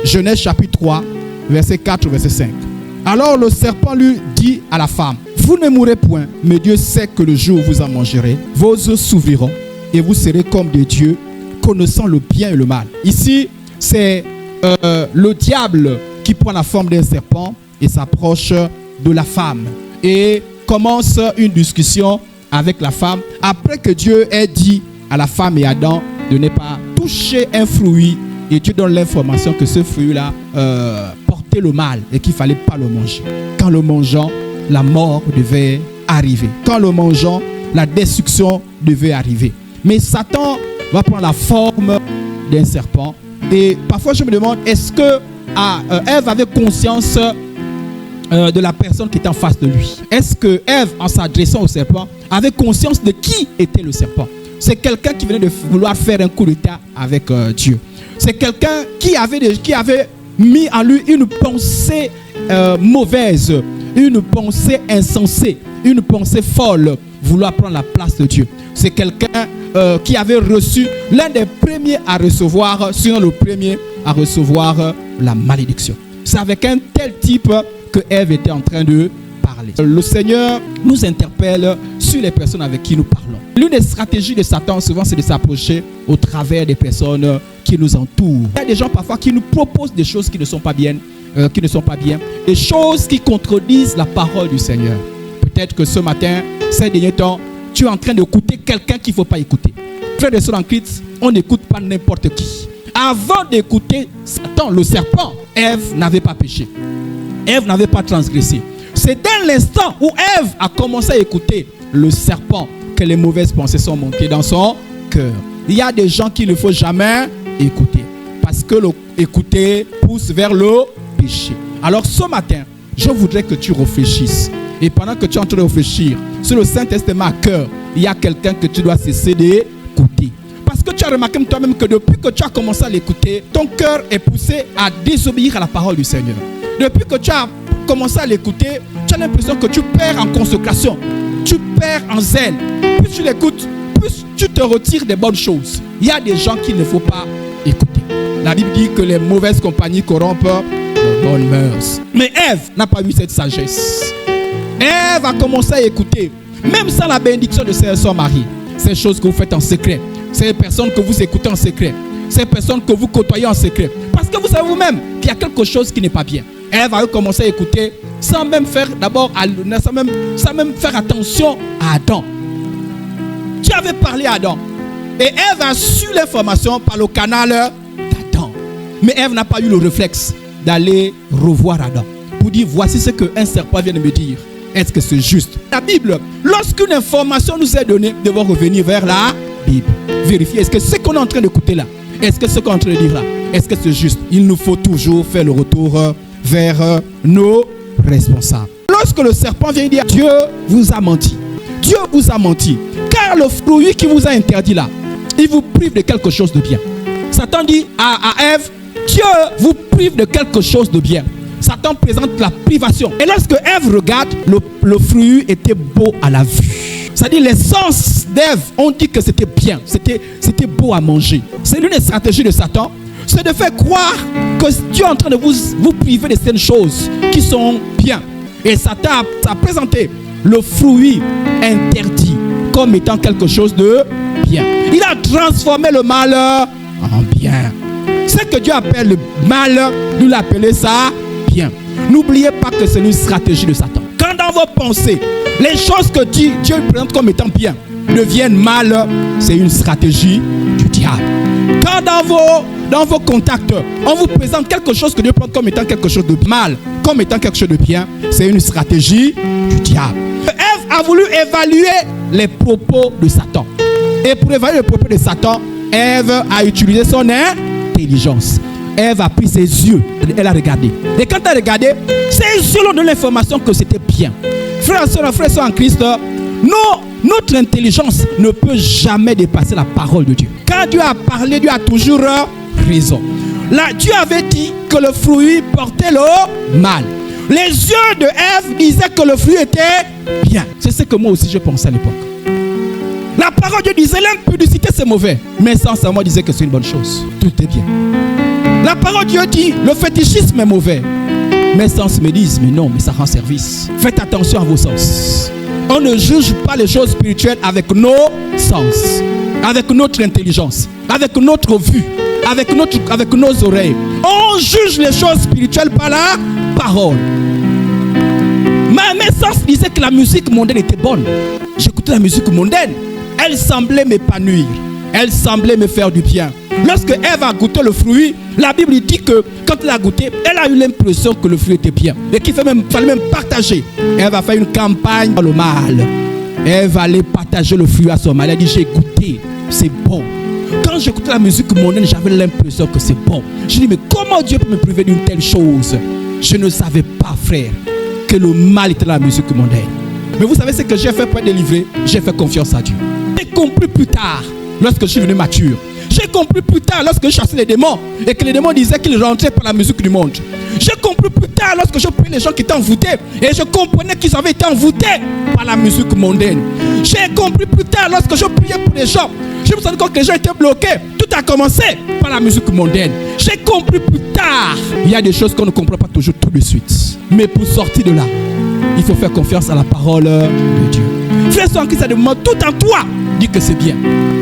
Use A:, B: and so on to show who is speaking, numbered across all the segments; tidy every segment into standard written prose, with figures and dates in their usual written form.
A: Genèse chapitre 3, verset 4, verset 5. Alors le serpent lui dit à la femme, vous ne mourrez point, mais Dieu sait que le jour où vous en mangerez, vos os s'ouvriront et vous serez comme des dieux, connaissant le bien et le mal. Ici, c'est le diable qui prend la forme d'un serpent et s'approche de la femme et commence une discussion avec la femme après que Dieu ait dit à la femme et à Adam de ne pas toucher un fruit, et Dieu donne l'information que ce fruit-là portait le mal et qu'il ne fallait pas le manger. Quand le mangeant, la mort devait arriver. Quand le mangeant, la destruction devait arriver. Mais Satan va prendre la forme d'un serpent. Et parfois je me demande, est-ce que Ève avait conscience de la personne qui était en face de lui? Est-ce que Ève, en s'adressant au serpent, avait conscience de qui était le serpent? C'est quelqu'un qui venait de vouloir faire un coup d'état avec Dieu. C'est quelqu'un qui avait mis en lui une pensée mauvaise, une pensée insensée, une pensée folle, vouloir prendre la place de Dieu. C'est quelqu'un qui avait reçu, l'un des premiers à recevoir, sinon le premier à recevoir la malédiction. C'est avec un tel type que Ève était en train de parler. Le Seigneur nous interpelle sur les personnes avec qui nous parlons. L'une des stratégies de Satan, souvent, c'est de s'approcher au travers des personnes qui nous entourent. Il y a des gens parfois qui nous proposent des choses qui ne sont pas bien, des choses qui contredisent la parole du Seigneur. Peut-être que ce matin, ces derniers temps, tu es en train d'écouter quelqu'un qu'il ne faut pas écouter. Frères et sœurs en Christ, on n'écoute pas n'importe qui. Avant d'écouter Satan, le serpent, Ève n'avait pas péché. Ève n'avait pas transgressé. C'est dès l'instant où Ève a commencé à écouter le serpent que les mauvaises pensées sont montées dans son cœur. Il y a des gens qu'il ne faut jamais écouter parce que l'écouter pousse vers le péché. Alors ce matin, je voudrais que tu réfléchisses. Et pendant que tu es en train de réfléchir sur le Saint-Testament à cœur, il y a quelqu'un que tu dois cesser d'écouter. Parce que tu as remarqué toi-même que depuis que tu as commencé à l'écouter, ton cœur est poussé à désobéir à la parole du Seigneur. Depuis que tu as commencé à l'écouter, tu as l'impression que tu perds en consécration. Tu perds en zèle. Plus tu l'écoutes, plus tu te retires des bonnes choses. Il y a des gens qu'il ne faut pas écouter. La Bible dit que les mauvaises compagnies corrompent les bonnes mœurs. Mais Ève n'a pas eu cette sagesse. Ève a commencé à écouter, même sans la bénédiction de son mari. Ces choses que vous faites en secret, ces personnes que vous écoutez en secret, ces personnes que vous côtoyez en secret. Parce que vous savez vous-même qu'il y a quelque chose qui n'est pas bien. Ève a commencé à écouter sans même faire faire attention à Adam. Dieu avait parlé à Adam. Et Ève a su l'information par le canal d'Adam. Mais Ève n'a pas eu le réflexe d'aller revoir Adam pour dire voici ce qu'un serpent vient de me dire. Est-ce que c'est juste? La Bible, lorsqu'une information nous est donnée, nous devons revenir vers la Bible. Vérifier, est-ce que ce qu'on est en train d'écouter là, est-ce que ce qu'on est en train de dire là, est-ce que c'est juste? Il nous faut toujours faire le retour vers nos responsables. Lorsque le serpent vient dire Dieu vous a menti, Dieu vous a menti, car le fruit qui vous a interdit là, il vous prive de quelque chose de bien. Satan dit à Ève, Dieu vous prive de quelque chose de bien. Satan présente la privation. Et lorsque Ève regarde, le fruit était beau à la vue. C'est-à-dire les sens d'Ève ont dit que c'était bien, c'était beau à manger. C'est l'une des stratégies de Satan, c'est de faire croire que Dieu est en train de vous priver de certaines choses qui sont bien. Et Satan a présenté le fruit interdit comme étant quelque chose de bien. Il a transformé le mal en bien. Ce que Dieu appelle le mal, nous l'appelons ça bien. N'oubliez pas que c'est une stratégie de Satan. Quand dans vos pensées, les choses que Dieu présente comme étant bien deviennent mal, c'est une stratégie du diable. Quand dans vos contacts, on vous présente quelque chose que Dieu prend comme étant quelque chose de mal, comme étant quelque chose de bien, c'est une stratégie du diable. Ève a voulu évaluer les propos de Satan. Et pour évaluer les propos de Satan, Ève a utilisé son intelligence. Ève a pris ses yeux, elle a regardé. Et quand elle a regardé, ses yeux ont donné l'information que c'était bien. Frères et sœurs en Christ, notre intelligence ne peut jamais dépasser la parole de Dieu. Quand Dieu a parlé, Dieu a toujours raison. Là, Dieu avait dit que le fruit portait le mal. Les yeux de Ève disaient que le fruit était bien. C'est ce que moi aussi je pensais à l'époque. La parole de Dieu disait l'impudicité c'est mauvais. Mais sans savoir disait que c'est une bonne chose. Tout est bien. La parole de Dieu dit, le fétichisme est mauvais. Mes sens me disent, mais non, mais ça rend service. Faites attention à vos sens. On ne juge pas les choses spirituelles avec nos sens, avec notre intelligence, avec notre vue, avec nos oreilles. On juge les choses spirituelles par la parole. Mes sens disaient que la musique mondaine était bonne. J'écoutais la musique mondaine. Elle semblait m'épanouir. Elle semblait me faire du bien. Lorsque Ève a goûté le fruit, la Bible dit que quand elle a goûté, elle a eu l'impression que le fruit était bien. Et qu'il fallait même partager. Ève a fait une campagne dans le mal. Ève allait partager le fruit à son mari. Elle a dit, j'ai goûté, c'est bon. Quand j'écoutais la musique mondaine, j'avais l'impression que c'est bon. Je dis, mais comment Dieu peut me priver d'une telle chose? Je ne savais pas, frère, que le mal était dans la musique mondaine. Mais vous savez ce que j'ai fait pour être délivré? J'ai fait confiance à Dieu. J'ai compris plus tard, lorsque je suis devenu mature. J'ai compris plus tard lorsque je chassais les démons et que les démons disaient qu'ils rentraient par la musique du monde. J'ai compris plus tard lorsque je priais les gens qui étaient envoûtés et je comprenais qu'ils avaient été envoûtés par la musique mondaine. J'ai compris plus tard lorsque je priais pour les gens. Je me suis rendu compte que les gens étaient bloqués. Tout a commencé par la musique mondaine. J'ai compris plus tard. Il y a des choses qu'on ne comprend pas toujours tout de suite. Mais pour sortir de là, il faut faire confiance à la parole de Dieu. Frère, en Christ, ça demande tout en toi. Dit que c'est bien.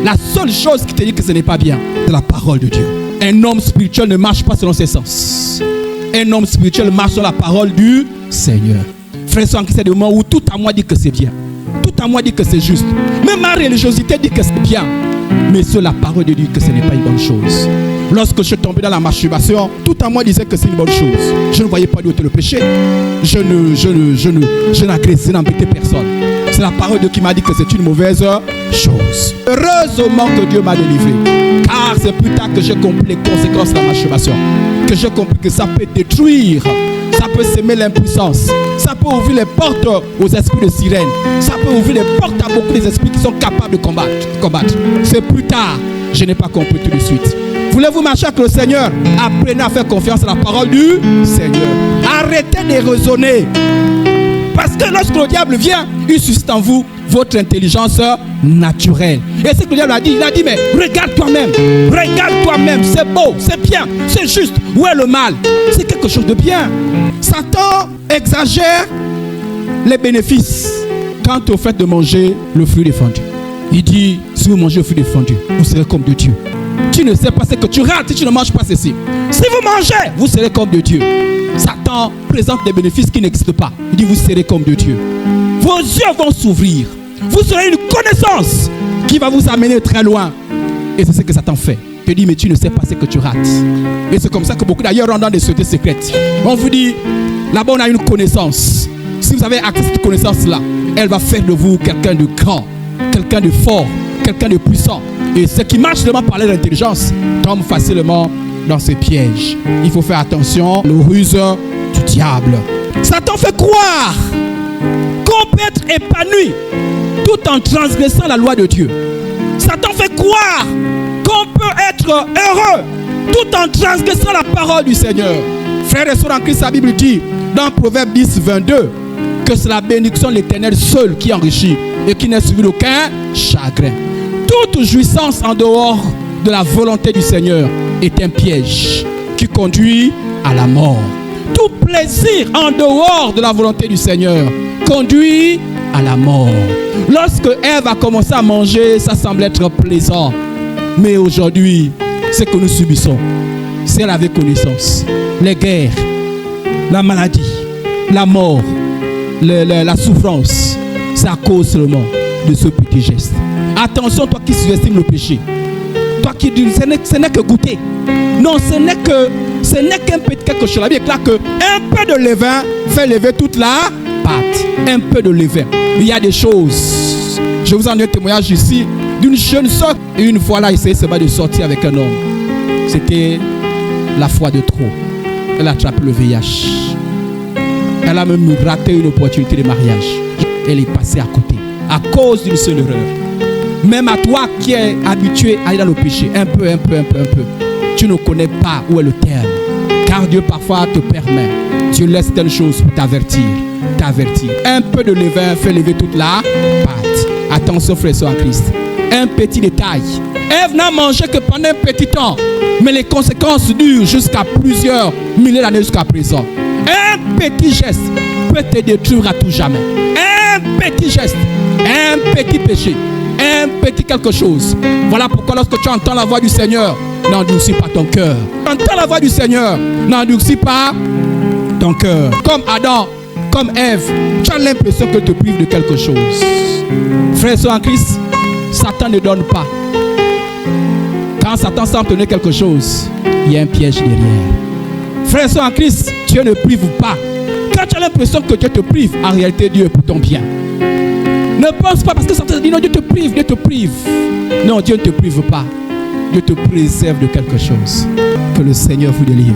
A: La seule chose qui te dit que ce n'est pas bien, c'est la parole de Dieu. Un homme spirituel ne marche pas selon ses sens. Un homme spirituel marche sur la parole du Seigneur. Frère, en Christ, c'est le moment où tout à moi dit que c'est bien. Tout à moi dit que c'est juste. Même ma religiosité dit que c'est bien. Mais sur la parole de Dieu dit que ce n'est pas une bonne chose. Lorsque je suis tombé dans la masturbation, tout à moi disait que c'est une bonne chose. Je ne voyais pas d'où était le péché. Je n'embêtais personne. C'est la parole de Dieu qui m'a dit que c'est une mauvaise chose. Heureusement que Dieu m'a délivré. Car c'est plus tard que j'ai compris les conséquences de la masturbation. Que j'ai compris que ça peut détruire. Ça peut s'aimer l'impuissance. Ça peut ouvrir les portes aux esprits de sirène. Ça peut ouvrir les portes à beaucoup d'esprits qui sont capables de combattre. C'est plus tard. Je n'ai pas compris tout de suite. Voulez-vous marcher avec le Seigneur? Apprenez à faire confiance à la parole du Seigneur. Arrêtez de raisonner. Parce que lorsque le diable vient, il suscite en vous votre intelligence naturelle. Et c'est ce que le diable a dit. Il a dit, mais regarde toi-même. Regarde toi-même. C'est beau, c'est bien, c'est juste. Où est le mal? C'est quelque chose de bien. Satan exagère les bénéfices quant au fait de manger le fruit défendu. Il dit, si vous mangez le fruit défendu, vous serez comme de Dieu. Tu ne sais pas ce que tu rates si tu ne manges pas ceci. Si vous mangez, vous serez comme de Dieu. Satan présente des bénéfices qui n'existent pas. Il dit, vous serez comme de Dieu. Vos yeux vont s'ouvrir. Vous aurez une connaissance qui va vous amener très loin. Et c'est ce que Satan fait. Il te dit, mais tu ne sais pas ce que tu rates. Et c'est comme ça que beaucoup d'ailleurs rentrent dans des sociétés secrètes. On vous dit, là-bas on a une connaissance. Si vous avez accès à cette connaissance-là, elle va faire de vous quelqu'un de grand, quelqu'un de fort, quelqu'un de puissant. Et ceux qui marchent seulement par l'intelligence tombent facilement dans ces pièges. Il faut faire attention aux ruses du diable. Satan fait croire qu'on peut être épanoui tout en transgressant la loi de Dieu. Satan fait croire qu'on peut être heureux tout en transgressant la parole du Seigneur. Frères et sœurs en Christ, la Bible dit dans Proverbe 10, 22 que c'est la bénédiction de l'Éternel seul qui enrichit et qui n'est suivi d'aucun chagrin. Toute jouissance en dehors de la volonté du Seigneur est un piège qui conduit à la mort. Tout plaisir en dehors de la volonté du Seigneur conduit à la mort. Lorsque Ève a commencé à manger, ça semblait être plaisant. Mais aujourd'hui, ce que nous subissons, c'est la connaissance. Les guerres, la maladie, la mort, la souffrance, c'est à cause seulement de ce petit geste. Attention, toi qui sous-estimes le péché. Toi qui dis, ce n'est que goûter. Non, ce n'est qu'un petit quelque chose. La Bible déclare que un peu de levain fait lever toute la pâte. Un peu de levain. Il y a des choses. Je vous en ai un témoignage ici d'une jeune soeur. Et une fois là, elle essayait seulement de sortir avec un homme. C'était la foi de trop. Elle a attrapé le VIH. Elle a même raté une opportunité de mariage. Elle est passée à côté. À cause d'une seule erreur. Même à toi qui es habitué à aller dans le péché, un peu, tu ne connais pas où est le terme. Car Dieu parfois te permet. Dieu laisse telle chose pour t'avertir. Un peu de levain fait lever toute la pâte. Attention frères et sœurs en Christ. Un petit détail Ève n'a mangé que pendant un petit temps, mais les conséquences durent jusqu'à plusieurs milliers d'années jusqu'à présent. Un petit geste peut te détruire à tout jamais. Un petit geste, un petit péché, un petit quelque chose. Voilà pourquoi lorsque tu entends la voix du Seigneur, n'endurcis pas ton cœur. Entends la voix du Seigneur, n'endurcis pas ton cœur. Comme Adam, comme Ève, tu as l'impression que tu te prives de quelque chose. Frères et en Christ, Satan ne donne pas. Quand Satan semble donner quelque chose, il y a un piège derrière. Frères et en Christ, Dieu ne prive pas. Quand tu as l'impression que Dieu te prive, en réalité Dieu est pour ton bien. Ne pense pas parce que Satan dit non, Dieu te prive, Dieu te prive. Non, Dieu ne te prive pas. Dieu te préserve de quelque chose. Que le Seigneur vous délivre.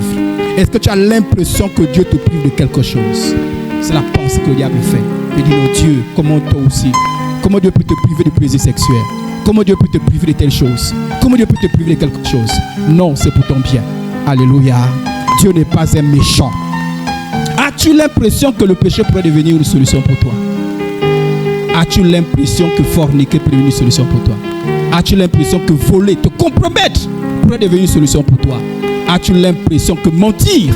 A: Est-ce que tu as l'impression que Dieu te prive de quelque chose? C'est la pensée que le diable fait. Il dit non, Dieu, comment toi aussi? Comment Dieu peut te priver de plaisir sexuel? Comment Dieu peut te priver de telles choses? Comment Dieu peut te priver de quelque chose? Non, c'est pour ton bien. Alléluia. Dieu n'est pas un méchant. As-tu l'impression que le péché pourrait devenir une solution pour toi? As-tu l'impression que forniquer peut devenir une solution pour toi? As-tu l'impression que voler, te compromettre pourrait devenir une solution pour toi? As-tu l'impression que mentir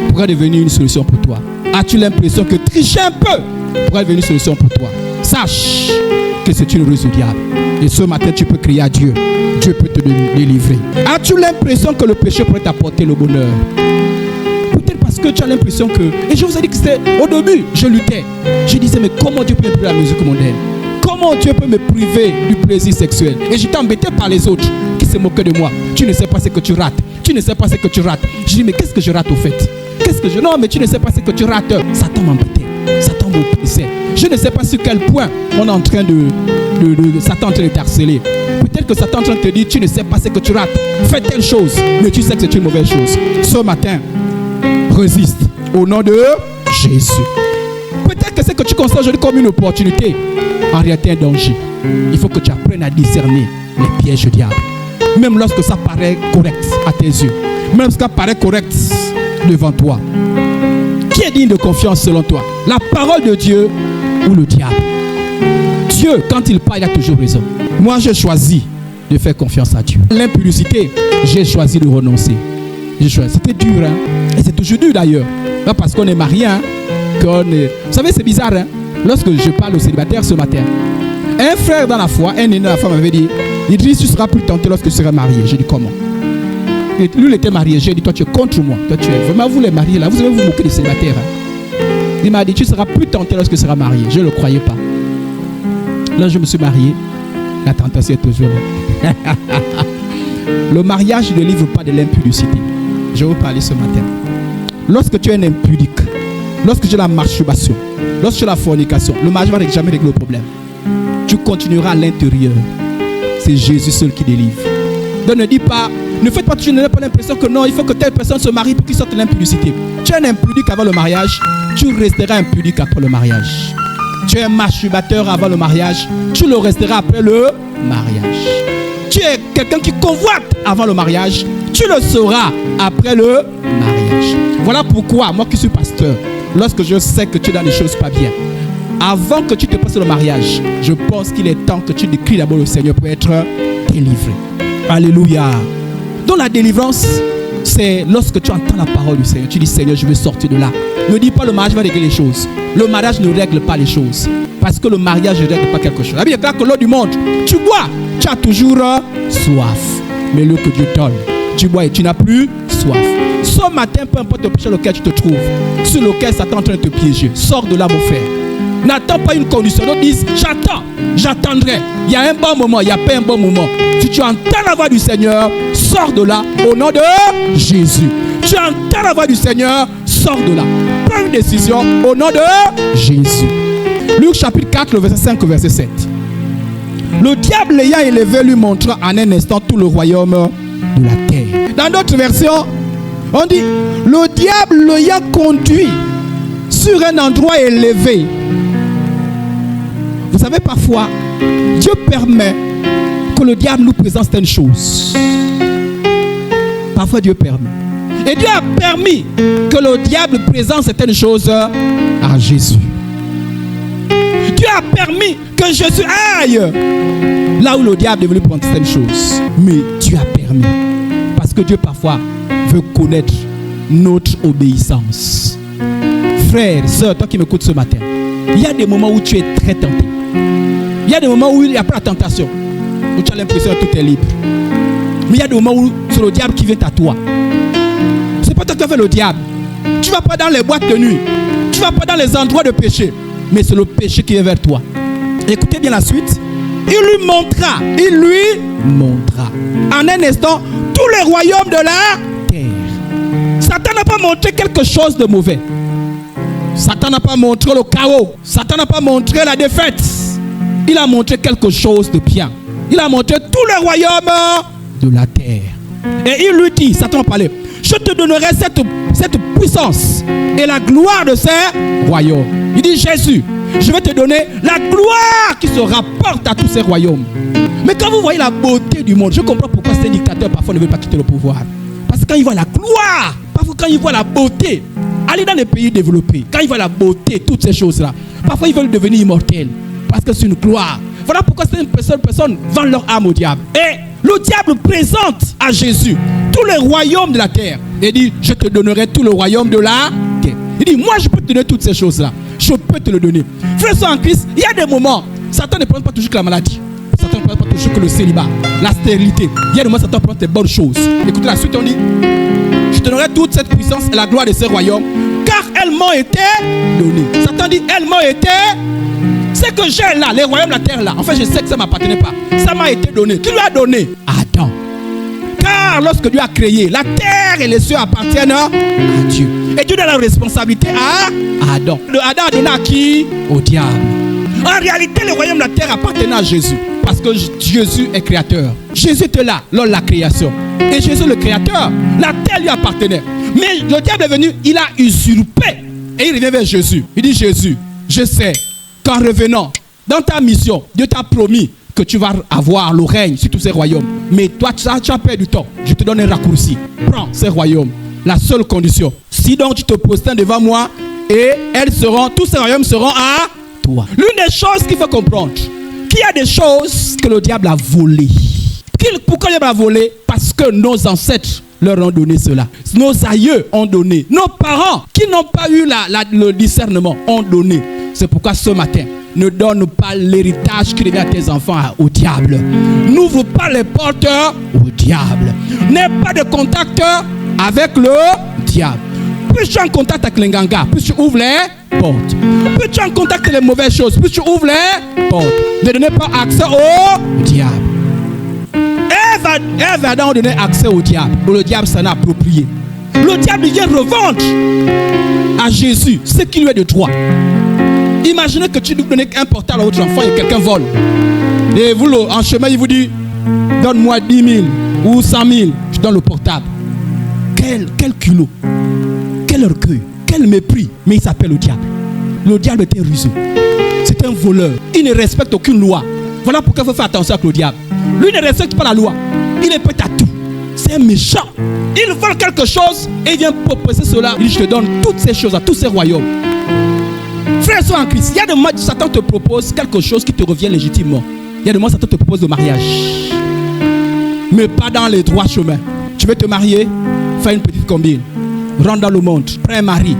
A: pourrait devenir une solution pour toi? As-tu l'impression que tricher un peu pourrait devenir une solution pour toi? Sache que c'est une ruse du diable. Et ce matin, tu peux crier à Dieu. Dieu peut te délivrer. As-tu l'impression que le péché pourrait t'apporter le bonheur? Peut-être parce que tu as l'impression que... Et je vous ai dit que c'était... Au début, je luttais. Je disais, mais comment Dieu peut me priver la musique mondaine? Comment Dieu peut me priver du plaisir sexuel? Et j'étais embêté par les autres qui se moquaient de moi. Tu ne sais pas ce que tu rates. Tu ne sais pas ce que tu rates. Je dis, mais qu'est-ce que je rate au fait? Qu'est-ce que je... Non, mais tu ne sais pas ce que tu rates. Satan m'embêtait. Satan m'oppressait. Je ne sais pas sur quel point on est en train Satan en train de t'harceler. Peut-être que Satan est en train de te dire, tu ne sais pas ce que tu rates. Fais telle chose, mais tu sais que c'est une mauvaise chose. Ce matin, résiste au nom de Jésus. Peut-être que ce que tu considères aujourd'hui comme une opportunité, en réalité un danger. Il faut que tu apprennes à discerner les pièges du diable. Même lorsque ça paraît correct à tes yeux. Même lorsque ça paraît correct devant toi. Qui est digne de confiance selon toi? La parole de Dieu ou le diable? Dieu, quand il parle, il a toujours raison. Moi, j'ai choisi de faire confiance à Dieu. L'impudicité, j'ai choisi de renoncer. C'était dur, hein? Et c'est toujours dur d'ailleurs. Pas parce qu'on est marié, hein? Vous savez, c'est bizarre, hein? Lorsque je parle aux célibataires ce matin, un frère dans la foi, un aîné de la femme m'avait dit, Idriss, tu seras plus tenté lorsque tu seras marié. J'ai dit, comment? Et lui, il était marié. J'ai dit, toi, tu es contre moi. Toi, tu es vraiment, vous les mariés là, vous allez vous moquer des célibataires. Hein? Il m'a dit, tu seras plus tenté lorsque tu seras marié. Je ne le croyais pas. Là, je me suis marié. La tentation est toujours là. Le mariage ne livre pas de l'impudicité. Je vais vous parler ce matin. Lorsque tu es un impudique, lorsque tu as la masturbation, lorsque tu as la fornication, le mariage ne va jamais régler le problème. Tu continueras à l'intérieur. C'est Jésus seul qui délivre. Donc ne dis pas, ne faites pas, tu n'as pas l'impression que non, il faut que telle personne se marie pour qu'il sorte de l'impudicité. Tu es un impudique avant le mariage, tu resteras impudique après le mariage. Tu es un masturbateur avant le mariage, tu le resteras après le mariage. Tu es quelqu'un qui convoite avant le mariage, tu le seras après le mariage. Voilà pourquoi, moi qui suis pasteur, lorsque je sais que tu es dans des choses pas bien, avant que tu te passes le mariage, je pense qu'il est temps que tu décris d'abord le Seigneur pour être délivré. Alléluia. Donc la délivrance, c'est lorsque tu entends la parole du Seigneur, tu dis Seigneur, je veux sortir de là. Ne dis pas le mariage va régler les choses. Le mariage ne règle pas les choses. Parce que le mariage ne règle pas quelque chose. La Bible est claire que l'eau du monde, tu bois, tu as toujours soif. Mais l'eau que Dieu donne, tu bois et tu n'as plus soif. Ce matin, peu importe le péché sur lequel tu te trouves, sur lequel Satan est en train de te piéger, sors de là mon frère. N'attends pas une condition. D'autres disent, j'attendrai. Il y a un bon moment, il n'y a pas un bon moment. Si tu entends la voix du Seigneur, sors de là au nom de Jésus. Tu entends la voix du Seigneur, sors de là. Prends une décision au nom de Jésus. Luc chapitre 4, le verset 5 au verset 7. Le diable l'ayant élevé lui montra en un instant tout le royaume de la terre. Dans d'autres versions, on dit, le diable l'ayant conduit sur un endroit élevé. Vous savez, parfois, Dieu permet que le diable nous présente certaines choses. Parfois, Dieu permet. Et Dieu a permis que le diable présente certaines choses à Jésus. Dieu a permis que Jésus aille Là où le diable est venu prendre certaines choses. Mais Dieu a permis. Parce que Dieu parfois veut connaître notre obéissance. Frère, sœur, toi qui m'écoutes ce matin, il y a des moments où tu es très tenté. Il y a des moments où il n'y a pas la tentation, où tu as l'impression que tout est libre. Mais il y a des moments où c'est le diable qui vient à toi. C'est pas toi qui as fait le diable. Tu ne vas pas dans les boîtes de nuit. Tu ne vas pas dans les endroits de péché. Mais c'est le péché qui est vers toi. Écoutez bien la suite. Il lui montra. En un instant, tous les royaumes de la terre. Satan n'a pas montré quelque chose de mauvais. Satan n'a pas montré le chaos. Satan n'a pas montré la défaite. Il a montré quelque chose de bien. Il a montré tous les royaumes de la terre. Et il lui dit, Satan parlait, je te donnerai cette puissance et la gloire de ces royaumes. Il dit, Jésus, je vais te donner la gloire qui se rapporte à tous ces royaumes. Mais quand vous voyez la beauté du monde, je comprends pourquoi ces dictateurs parfois ne veulent pas quitter le pouvoir. Parce que quand ils voient la gloire, parfois quand ils voient la beauté, allez dans les pays développés, quand ils voient la beauté, toutes ces choses-là, parfois ils veulent devenir immortels. Parce que c'est une gloire. Voilà pourquoi certaines personnes vendent leur âme au diable. Et le diable présente à Jésus tous les royaumes de la terre. Et dit, je te donnerai tout le royaume de la terre. Il dit, moi je peux te donner toutes ces choses-là. Je peux te le donner. Frères en Christ, il y a des moments, Satan ne prend pas toujours que la maladie. Satan ne prend pas toujours que le célibat, la stérilité. Il y a des moments, Satan prend des bonnes choses. Écoutez la suite, on dit, je te donnerai toute cette puissance et la gloire de ces royaumes, car elles m'ont été données. Satan dit, elles m'ont été. C'est que j'ai là, les royaumes de la terre là. En fait, je sais que ça ne m'appartenait pas. Ça m'a été donné. Qui lui a donné? Adam. Car lorsque Dieu a créé, la terre et les cieux appartiennent à Dieu. Et Dieu donne la responsabilité à Adam. Adam a donné à qui? Au diable. En réalité, le royaume de la terre appartenait à Jésus. Parce que Jésus est créateur. Jésus était là lors de la création. Et Jésus le créateur, la terre lui appartenait. Mais le diable est venu, il a usurpé. Et il revient vers Jésus. Il dit, Jésus, je sais qu'en revenant dans ta mission, Dieu t'a promis que tu vas avoir le règne sur tous ces royaumes. Mais toi, tu as perdu du temps. Je te donne un raccourci. Prends ces royaumes. La seule condition, si donc tu te prosternes devant moi, et tous ces royaumes seront à toi. L'une des choses qu'il faut comprendre, qu'il y a des choses que le diable a volées. Pourquoi le diable a volé? Parce que nos ancêtres leur ont donné cela. Nos aïeux ont donné. Nos parents qui n'ont pas eu le discernement ont donné. C'est pourquoi ce matin, ne donne pas l'héritage qui revient à tes enfants au diable. N'ouvre pas les portes au diable. N'aie pas de contact avec le diable. Plus tu es en contact avec les gangas, plus tu ouvres les portes. Plus tu es en contact avec les mauvaises choses, plus tu ouvres les portes. Ne donnez pas accès au diable. Ève a donc donné accès au diable. Le diable s'en a approprié. Le diable vient revendre à Jésus ce qui lui est de droit. Imaginez que tu lui donnes un portable à votre enfant et quelqu'un vole. Et vous, en chemin, il vous dit, donne-moi 10 000 ou 100 000. Je donne le portable. Quel culot. Quel orgueil. Quel mépris. Mais il s'appelle le diable. Le diable est un rusé. C'est un voleur. Il ne respecte aucune loi. Voilà pourquoi il faut faire attention avec le diable. Lui ne respecte pas la loi. Il est prêt à tout. C'est un méchant. Il vole quelque chose et il vient proposer cela. Il dit, je te donne toutes ces choses à tous ces royaumes. Frères en Christ, il y a des moments où Satan te propose quelque chose qui te revient légitimement. Il y a des moments où Satan te propose le mariage. Mais pas dans les droits chemins. Tu veux te marier? Fais une petite combine. Rentre dans le monde. Prends un mari.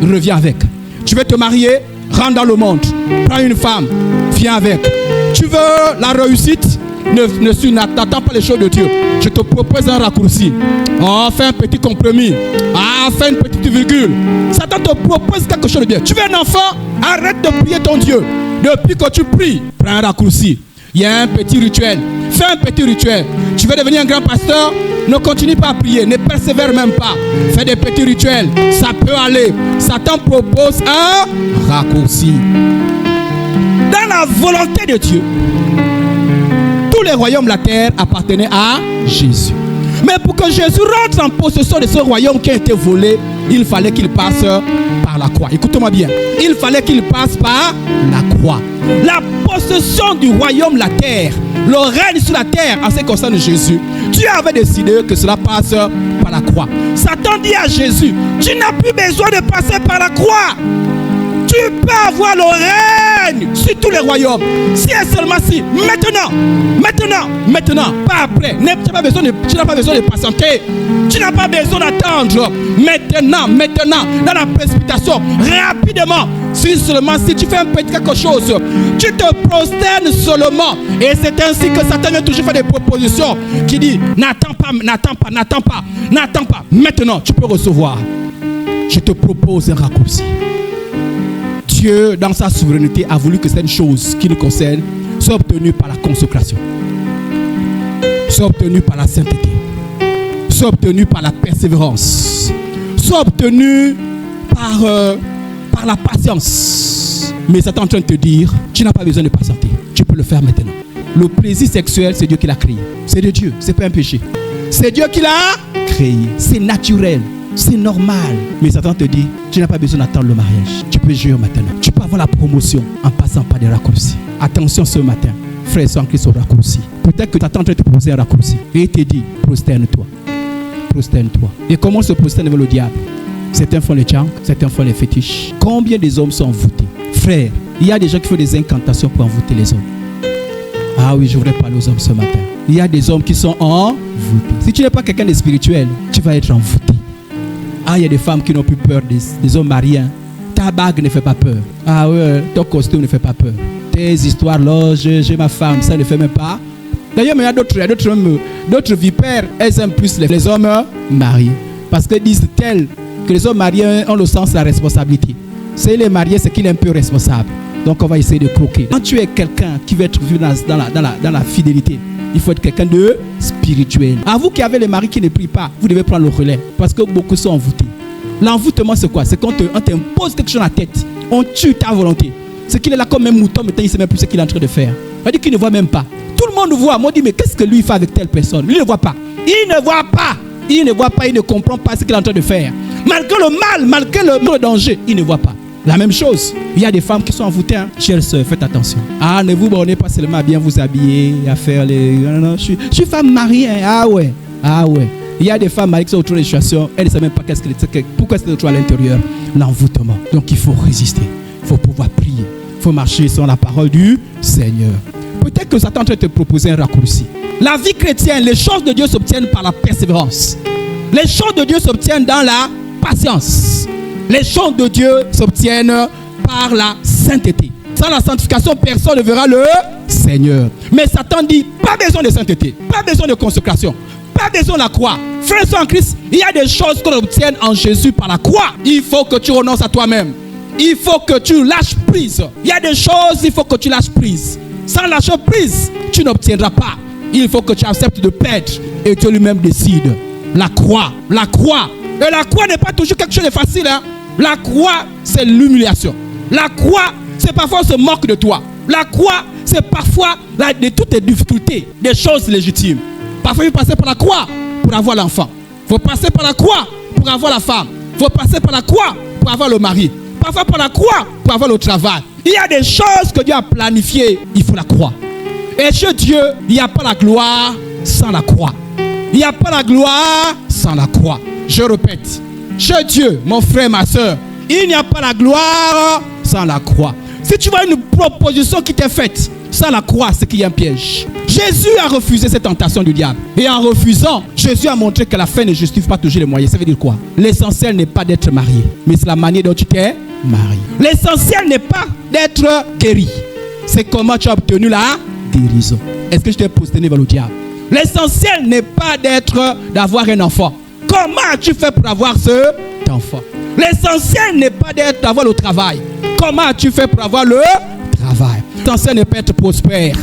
A: Reviens avec. Tu veux te marier? Rentre dans le monde. Prends une femme. Viens avec. Tu veux la réussite? N'attends pas les choses de Dieu. Je te propose un raccourci. Fais un petit compromis. Fais une petite virgule. Satan te propose quelque chose de bien. Tu veux un enfant? Arrête de prier ton Dieu. Depuis que tu pries, prends un raccourci. Il y a un petit rituel. Fais un petit rituel. Tu veux devenir un grand pasteur? Ne continue pas à prier. Ne persévère même pas. Fais des petits rituels. Ça peut aller. Satan propose un raccourci. Dans la volonté de Dieu, tous les royaumes de la terre appartenaient à Jésus. Mais pour que Jésus rentre en possession de ce royaume qui a été volé, il fallait qu'il passe par la croix. Écoutez-moi bien. Il fallait qu'il passe par la croix. La possession du royaume de la terre, le règne sur la terre en ce qui concerne Jésus, Dieu avait décidé que cela passe par la croix. Satan dit à Jésus, tu n'as plus besoin de passer par la croix. Tu peux avoir le règne sur tous les royaumes. Si et seulement si. Maintenant. Pas après. Tu n'as pas besoin de patienter. Tu n'as pas besoin d'attendre. Maintenant. Dans la précipitation. Rapidement. Si seulement si tu fais un petit quelque chose, tu te prosternes seulement. Et c'est ainsi que Satan vient toujours faire des propositions qui dit n'attends pas. Maintenant, tu peux recevoir. Je te propose un raccourci. Dieu, dans sa souveraineté, a voulu que certaines choses qui nous concernent soient obtenues par la consécration, soient obtenues par la sainteté, soient obtenues par la persévérance, soient obtenues par la patience. Mais Satan est en train de te dire, tu n'as pas besoin de patienter. Tu peux le faire maintenant. Le plaisir sexuel, c'est Dieu qui l'a créé. C'est de Dieu, c'est pas un péché. C'est Dieu qui l'a créé. C'est naturel. C'est normal. Mais Satan te dit, tu n'as pas besoin d'attendre le mariage. Tu peux jouir maintenant. Tu peux avoir la promotion en passant par des raccourcis. Attention ce matin, frère sans Christ au raccourci. Peut-être que tu attends de te proposer un raccourci. Et il te dit, prosterne-toi. Et comment se prosterner devant le diable? Certains font les tchanks, certains font les fétiches. Combien des hommes sont envoûtés? Frère, il y a des gens qui font des incantations pour envoûter les hommes. Ah oui, je voudrais parler aux hommes ce matin. Il y a des hommes qui sont envoûtés. Si tu n'es pas quelqu'un de spirituel, tu vas être envoûté. Ah, il y a des femmes qui n'ont plus peur des hommes mariés. Ta bague ne fait pas peur. Ah ouais, ton costume ne fait pas peur. Tes histoires là, j'ai ma femme, ça ne fait même pas. D'ailleurs, mais il y a d'autres vipères, elles aiment plus les hommes mariés. Parce qu'elles disent-elles que les hommes mariés ont le sens de la responsabilité. C'est les mariés, c'est qu'il est un peu responsable. Donc on va essayer de croquer. Quand tu es quelqu'un qui veut être vu dans la fidélité, il faut être quelqu'un de spirituel. À vous qui avez les maris qui ne prient pas, vous devez prendre le relais. Parce que beaucoup sont envoûtés. L'envoûtement, c'est quoi? C'est quand on t'impose quelque chose dans la tête. On tue ta volonté. C'est qu'il est là comme un mouton, mais il ne sait même plus ce qu'il est en train de faire. On dit qu'il ne voit même pas. Tout le monde voit. Moi, je dis, mais qu'est-ce que lui fait avec telle personne? Lui ne voit pas. Il ne voit pas, il ne comprend pas ce qu'il est en train de faire. Malgré le mal, malgré le danger, il ne voit pas. La même chose, il y a des femmes qui sont envoûtées. Chères sœurs, faites attention. Ah, ne vous bornez pas seulement à bien vous habiller, à faire les... Non, je suis femme mariée. Ah ouais. Il y a des femmes mariées qui sont autour de situations, elles ne savent même pas pourquoi c'est autour à l'intérieur. L'envoûtement. Donc il faut résister. Il faut pouvoir prier. Il faut marcher sur la parole du Seigneur. Peut-être que Satan est en train de te proposer un raccourci. La vie chrétienne, les choses de Dieu s'obtiennent par la persévérance. Les choses de Dieu s'obtiennent dans la patience. Les choses de Dieu s'obtiennent par la sainteté. Sans la sanctification, personne ne verra le Seigneur. Mais Satan dit, pas besoin de sainteté, pas besoin de consécration, pas besoin de la croix. Frères en Christ, il y a des choses qu'on obtient en Jésus par la croix. Il faut que tu renonces à toi-même. Il faut que tu lâches prise. Il y a des choses, il faut que tu lâches prise. Sans lâcher prise, tu n'obtiendras pas. Il faut que tu acceptes de perdre et Dieu lui-même décide. La croix. Et la croix n'est pas toujours quelque chose de facile. La croix, c'est l'humiliation. La croix, c'est parfois on se moque de toi. La croix, c'est parfois de toutes tes difficultés, des choses légitimes. Parfois, il faut passer par la croix pour avoir l'enfant. Il faut passer par la croix pour avoir la femme. Il faut passer par la croix pour avoir le mari. Parfois par la croix pour avoir le travail. Il y a des choses que Dieu a planifiées. Il faut la croix. Et chez Dieu, il n'y a pas la gloire sans la croix. Il n'y a pas la gloire sans la croix. Je répète. Chez Dieu, mon frère, ma soeur, il n'y a pas la gloire sans la croix. Si tu vois une proposition qui t'est faite sans la croix, c'est qu'il y a un piège. Jésus a refusé cette tentation du diable. Et en refusant, Jésus a montré que la fin ne justifie pas toujours les moyens. Ça veut dire quoi? L'essentiel n'est pas d'être marié, mais c'est la manière dont tu t'es marié. L'essentiel n'est pas d'être guéri. C'est comment tu as obtenu la guérison. Est-ce que je t'ai prosterné vers le diable? L'essentiel n'est pas d'avoir un enfant. Comment as-tu fait pour avoir cet enfant? L'essentiel n'est pas d'avoir le travail. Comment as-tu fait pour avoir le travail? L'essentiel n'est pas être prospère.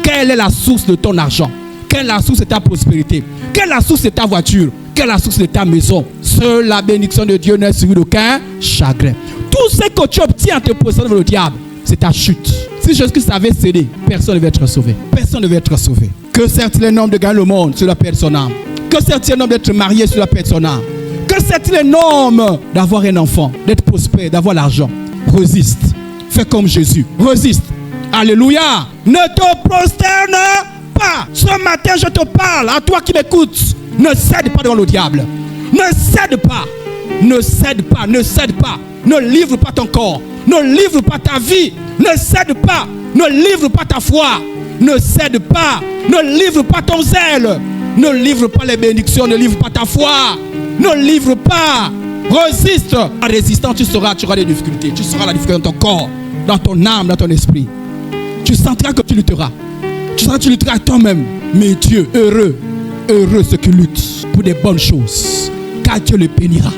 A: Quelle est la source de ton argent? Quelle est la source de ta prospérité? Quelle est la source de ta voiture? Quelle est la source de ta maison? Seule la bénédiction de Dieu n'est suivie d'aucun chagrin. Tout ce que tu obtiens en te positionnant devant le diable, c'est ta chute. Si Jésus-Christ avait cédé, personne ne va être sauvé. Personne ne va être sauvé. Que certes le nombre de gagner le monde, cela perd son âme. Que certes le nombre d'être marié, cela perd son âme. Que certes le nombre d'avoir un enfant, d'être prospère, d'avoir l'argent. Résiste. Fais comme Jésus. Résiste. Alléluia. Ne te prosterne pas. Ce matin, je te parle à toi qui m'écoutes. Ne cède pas devant le diable. Ne cède pas. Ne cède pas. Ne cède pas. Ne livre pas ton corps. Ne livre pas ta vie. Ne cède pas. Ne livre pas ta foi. Ne cède pas. Ne livre pas ton zèle. Ne livre pas les bénédictions. Ne livre pas ta foi. Ne livre pas. Résiste. En résistant, tu auras des difficultés. Tu seras la difficulté dans ton corps, dans ton âme, dans ton esprit. Tu sentiras que tu lutteras. Tu sentiras que tu lutteras toi-même. Mais Dieu, heureux ceux qui luttent pour des bonnes choses. Car Dieu les bénira.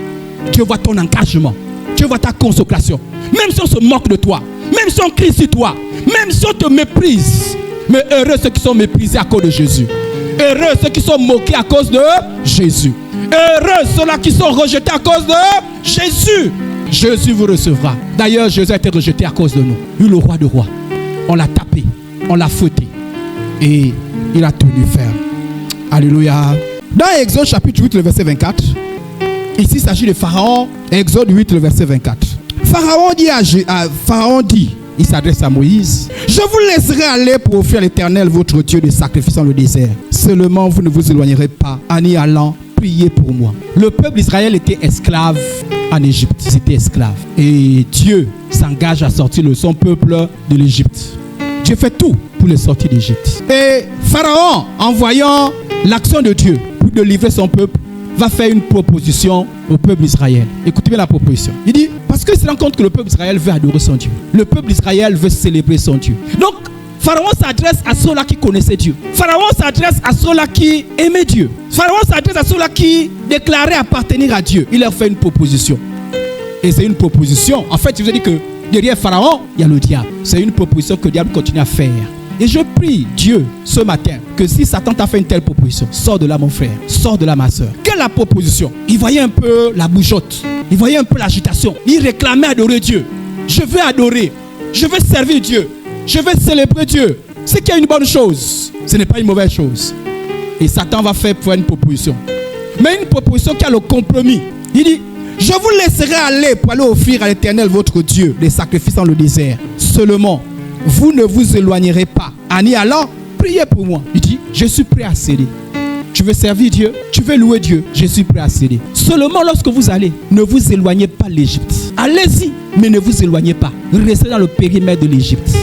A: Dieu voit ton engagement. Dieu voit ta consécration. Même si on se moque de toi, même si on crie sur toi, même si on te méprise. Mais heureux ceux qui sont méprisés à cause de Jésus. Heureux ceux qui sont moqués à cause de Jésus. Heureux ceux-là qui sont rejetés à cause de Jésus. Jésus vous recevra. D'ailleurs, Jésus a été rejeté à cause de nous. Lui, le roi de rois. On l'a tapé, on l'a fouetté. Et il a tenu ferme. Alléluia. Dans Exode chapitre 8, le verset 24. Ici, il s'agit de Pharaon. Exode 8, le verset 24. Pharaon dit, il s'adresse à Moïse: je vous laisserai aller pour offrir à l'Éternel votre Dieu des sacrifices dans le désert. Seulement, vous ne vous éloignerez pas en y allant prier pour moi. Le peuple d'Israël était esclave en Égypte. C'était esclave. Et Dieu s'engage à sortir son peuple de l'Égypte. Dieu fait tout pour les sortir d'Égypte. Et Pharaon, en voyant l'action de Dieu pour délivrer son peuple, va faire une proposition au peuple d'Israël. Écoutez bien la proposition. Il dit, parce qu'il se rend compte que le peuple d'Israël veut adorer son Dieu. Le peuple d'Israël veut célébrer son Dieu. Donc, Pharaon s'adresse à ceux-là qui connaissaient Dieu. Pharaon s'adresse à ceux-là qui aimaient Dieu. Pharaon s'adresse à ceux-là qui déclaraient appartenir à Dieu. Il leur fait une proposition. Et c'est une proposition. En fait, je vous ai dit que derrière Pharaon, il y a le diable. C'est une proposition que le diable continue à faire. Et je prie Dieu ce matin que si Satan t'a fait une telle proposition, sors de là mon frère, sors de là ma soeur. Quelle est la proposition? Il voyait un peu la bougeotte, il voyait un peu l'agitation. Il réclamait adorer Dieu. Je veux adorer, je veux servir Dieu, je veux célébrer Dieu. C'est qu'il y a une bonne chose, ce n'est pas une mauvaise chose. Et Satan va faire une proposition. Mais une proposition qui a le compromis. Il dit, je vous laisserai aller pour aller offrir à l'Éternel votre Dieu des sacrifices dans le désert. Seulement, vous ne vous éloignerez pas. En y allant, priez pour moi. Il dit, je suis prêt à céder. Tu veux servir Dieu? Tu veux louer Dieu? Je suis prêt à céder. Seulement lorsque vous allez, ne vous éloignez pas de l'Égypte. Allez-y, mais ne vous éloignez pas. Restez dans le périmètre de l'Égypte.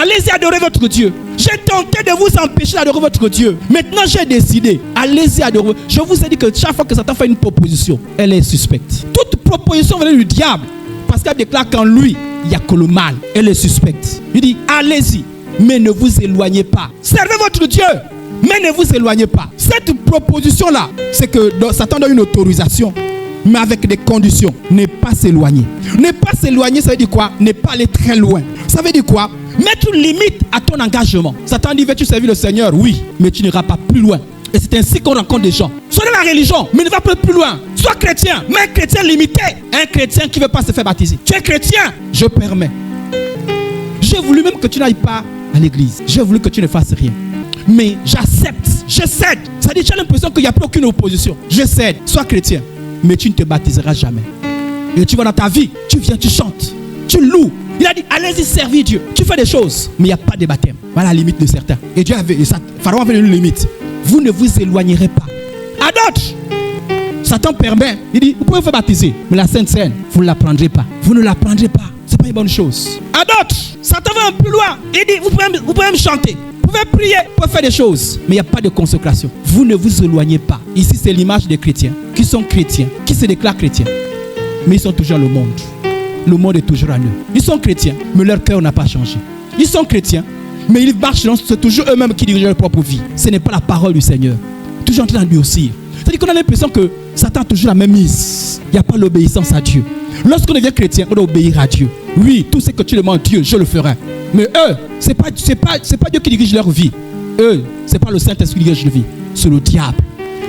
A: Allez-y adorer votre Dieu. J'ai tenté de vous empêcher d'adorer votre Dieu. Maintenant, j'ai décidé. Allez-y adorer. Je vous ai dit que chaque fois que Satan fait une proposition, elle est suspecte. Toute proposition venait du diable. Parce qu'elle déclare qu'en lui, il n'y a que le mal. Elle est suspecte. Il dit, allez-y, mais ne vous éloignez pas. Servez votre Dieu, mais ne vous éloignez pas. Cette proposition-là, c'est que Satan donne une autorisation, mais avec des conditions. Ne pas s'éloigner. Ne pas s'éloigner, ça veut dire quoi? Ne pas aller très loin. Ça veut dire quoi? Mettre une limite à ton engagement. Satan dit, veux-tu servir le Seigneur? Oui, mais tu n'iras pas plus loin. Et c'est ainsi qu'on rencontre des gens. Sois dans la religion, mais ne va pas plus loin. Sois chrétien, mais un chrétien limité. Un chrétien qui ne veut pas se faire baptiser. Tu es chrétien, je permets. J'ai voulu même que tu n'ailles pas à l'église. J'ai voulu que tu ne fasses rien. Mais j'accepte, je cède. Ça dit, tu as l'impression qu'il n'y a plus aucune opposition. Je cède, sois chrétien, mais tu ne te baptiseras jamais. Et tu vas dans ta vie, tu viens, tu chantes, tu loues. Il a dit, allez-y servir Dieu. Tu fais des choses, mais il n'y a pas de baptême. Voilà la limite de certains. Et Dieu avait, Pharaon avait une limite. Vous ne vous éloignerez pas. À d'autres, Satan permet. Il dit, vous pouvez vous baptiser, mais la Sainte Seine, vous ne la prendrez pas. Vous ne la prendrez pas. Ce n'est pas une bonne chose. À d'autres, Satan va un peu loin. Il dit, vous pouvez me chanter. Vous pouvez prier, vous pouvez faire des choses, mais il n'y a pas de consécration. Vous ne vous éloignez pas. Ici, c'est l'image des chrétiens qui sont chrétiens, qui se déclarent chrétiens, mais ils sont toujours dans le monde. Le monde est toujours à eux. Ils sont chrétiens, mais leur cœur n'a pas changé. Ils sont chrétiens, mais ils marchent, c'est toujours eux-mêmes qui dirigent leur propre vie. Ce n'est pas la parole du Seigneur. Toujours en train d'endurcir. C'est-à-dire qu'on a l'impression que Satan a toujours la même mise. Il n'y a pas l'obéissance à Dieu. Lorsqu'on devient chrétien, on doit obéir à Dieu. Oui, tout ce que tu demandes Dieu, je le ferai. Mais eux, c'est pas Dieu qui dirige leur vie. Eux, c'est pas le Saint-Esprit qui dirige leur vie. C'est le diable.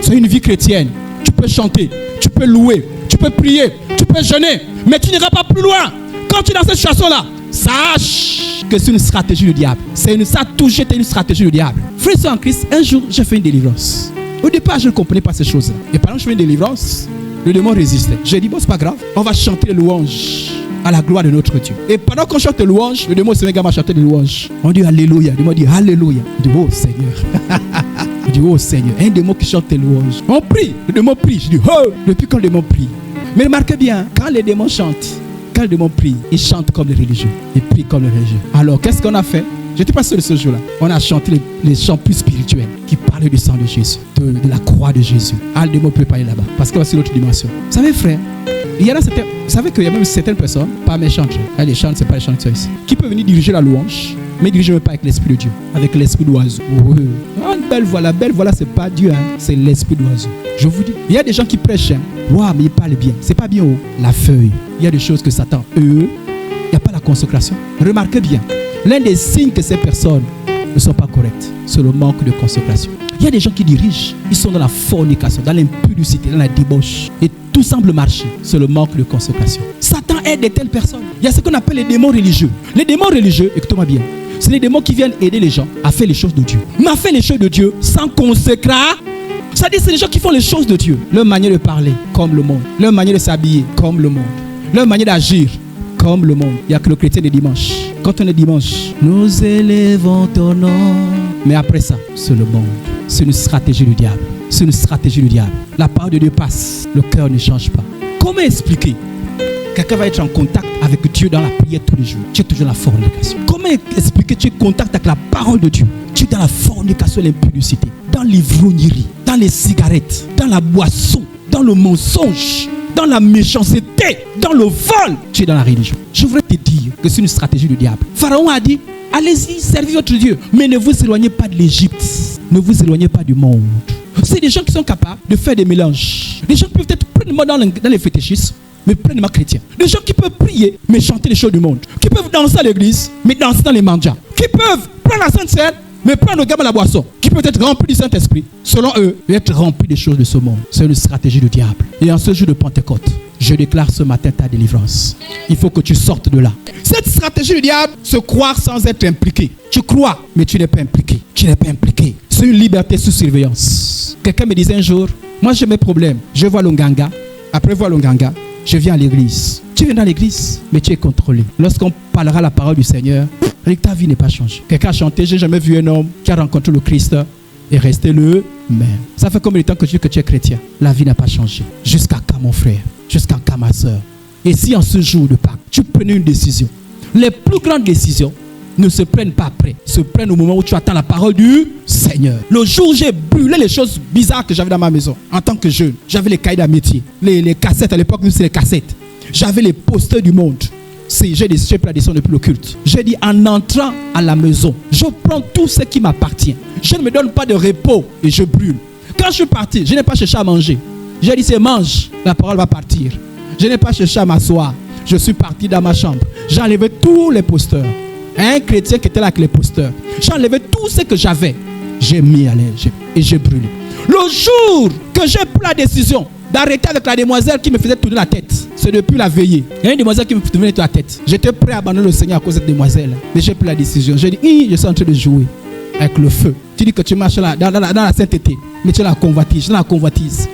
A: C'est une vie chrétienne. Tu peux chanter, tu peux louer, tu peux prier, tu peux jeûner, mais tu n'iras pas plus loin. Quand tu es dans cette situation-là, sache que c'est une stratégie du diable. Ça a toujours été une stratégie du diable. Frère en Christ, un jour, j'ai fait une délivrance. Au départ, je ne comprenais pas ces choses-là. Et pendant que je fais une délivrance, le démon résistait. J'ai dit, bon, c'est pas grave, on va chanter les louanges à la gloire de notre Dieu. Et pendant qu'on chante les louanges, le démon se met à chanter les louanges. On dit Alléluia. Le démon dit Alléluia. On dit, oh Seigneur. On dit, oh Seigneur. Un démon qui chante les louanges. On prie. Le démon prie. Je dis, oh, depuis quand le démon prie. Mais remarquez bien, quand les démons chantent, Quand le démon prie, il chante comme les religieux. Il prie comme les religieux. Alors, qu'est-ce qu'on a fait? Je n'étais pas seul ce jour-là. On a chanté les chants plus spirituels qui parlaient du sang de Jésus, de la croix de Jésus. Ah, le démon ne peut pas aller là-bas parce qu'il y a aussi l'autre dimension. Vous savez, frère, il y en a certains, vous savez qu'il y a même certaines personnes, pas méchantes, les chants, ce n'est pas les chants qui sont ici, qui peuvent venir diriger la louange, mais diriger même pas avec l'esprit de Dieu, avec l'esprit d'oiseau. Oh, une belle voix, ce n'est pas Dieu, hein, c'est l'esprit d'oiseau. Je vous dis, il y a des gens qui prêchent, waouh, mais ils parlent bien. C'est pas bien, la feuille. Il y a des choses que Satan, il n'y a pas la consécration. Remarquez bien. L'un des signes que ces personnes ne sont pas correctes, c'est le manque de consécration. Il y a des gens qui dirigent, ils sont dans la fornication, dans l'impudicité, dans la débauche. Et tout semble marcher, c'est le manque de consécration. Satan aide de telles personnes. Il y a ce qu'on appelle les démons religieux. Les démons religieux, écoutez-moi bien, c'est les démons qui viennent aider les gens à faire les choses de Dieu. Mais à faire les choses de Dieu sans consécration. C'est-à-dire c'est les gens qui font les choses de Dieu. Leur manière de parler, comme le monde. Leur manière de s'habiller, comme le monde. Leur manière d'agir, comme le monde. Il n'y a que le chrétien de dimanche. Quand on est dimanche, nous élevons ton nom. Mais après ça, c'est le monde. C'est une stratégie du diable. C'est une stratégie du diable. La parole de Dieu passe, le cœur ne change pas. Comment expliquer? Quelqu'un va être en contact avec Dieu dans la prière tous les jours. Tu es toujours dans la fornication. Comment expliquer que tu es en contact avec la parole de Dieu? Tu es dans la fornication et l'impudicité, dans l'ivrognerie, dans les cigarettes, dans la boisson, dans le mensonge, dans la méchanceté, dans le vol. Tu es dans la religion. Je voudrais te dire que c'est une stratégie du diable. Pharaon a dit, allez-y, servez votre Dieu, mais ne vous éloignez pas de l'Égypte. Ne vous éloignez pas du monde. C'est des gens qui sont capables de faire des mélanges. Des gens qui peuvent être pleinement dans les fétichismes, mais pleinement chrétiens. Des gens qui peuvent prier, mais chanter les choses du monde. Qui peuvent danser à l'église, mais danser dans les mandias. Qui peuvent prendre la Sainte Seine, mais prendre le gamme à la boisson. Qui peut être rempli du Saint-Esprit, selon eux, et être rempli des choses de ce monde. C'est une stratégie du diable. Et en ce jour de Pentecôte, je déclare ce matin ta délivrance. Il faut que tu sortes de là. Cette stratégie du diable, se croire sans être impliqué. Tu crois, mais tu n'es pas impliqué. Tu n'es pas impliqué. C'est une liberté sous surveillance. Quelqu'un me disait un jour, moi j'ai mes problèmes. Je vois l'Onganga. Après voir l'Onganga, je viens à l'église. Tu viens dans l'église, mais tu es contrôlé. Lorsqu'on parlera la parole du Seigneur, ta vie n'est pas changée. Quelqu'un a chanté, j'ai jamais vu un homme qui a rencontré le Christ et resté le même. Ça fait combien de temps que tu es chrétien? La vie n'a pas changé. Jusqu'à quand, mon frère? Jusqu'à quand, ma soeur? Et si en ce jour de Pâques, tu prenais une décision, les plus grandes décisions ne se prennent pas après, se prennent au moment où tu attends la parole du Seigneur. Le jour où j'ai brûlé les choses bizarres que j'avais dans ma maison, en tant que jeune, j'avais les cahiers d'amitié, les cassettes à l'époque, nous c'est les cassettes. J'avais les posters du monde. J'ai pris la décision depuis le culte. J'ai dit en entrant à la maison, je prends tout ce qui m'appartient. Je ne me donne pas de repos et je brûle. Quand je suis parti, je n'ai pas cherché à manger. J'ai dit c'est mange, la parole va partir. Je n'ai pas cherché à m'asseoir. Je suis parti dans ma chambre. J'ai enlevé tous les posters. Un chrétien qui était là avec les posters. J'ai enlevé tout ce que j'avais. J'ai mis à l'air et j'ai brûlé. Le jour que j'ai pris la décision d'arrêter avec la demoiselle qui me faisait tourner la tête, c'est depuis la veillée. Il y a une demoiselle qui me faisait tourner la tête. J'étais prêt à abandonner le Seigneur à cause de cette demoiselle. Mais j'ai pris la décision. J'ai dit, je suis en train de jouer avec le feu. Tu dis que tu marches là, dans la sainteté, mais tu es la convoitise. Je suis dans la convoitise.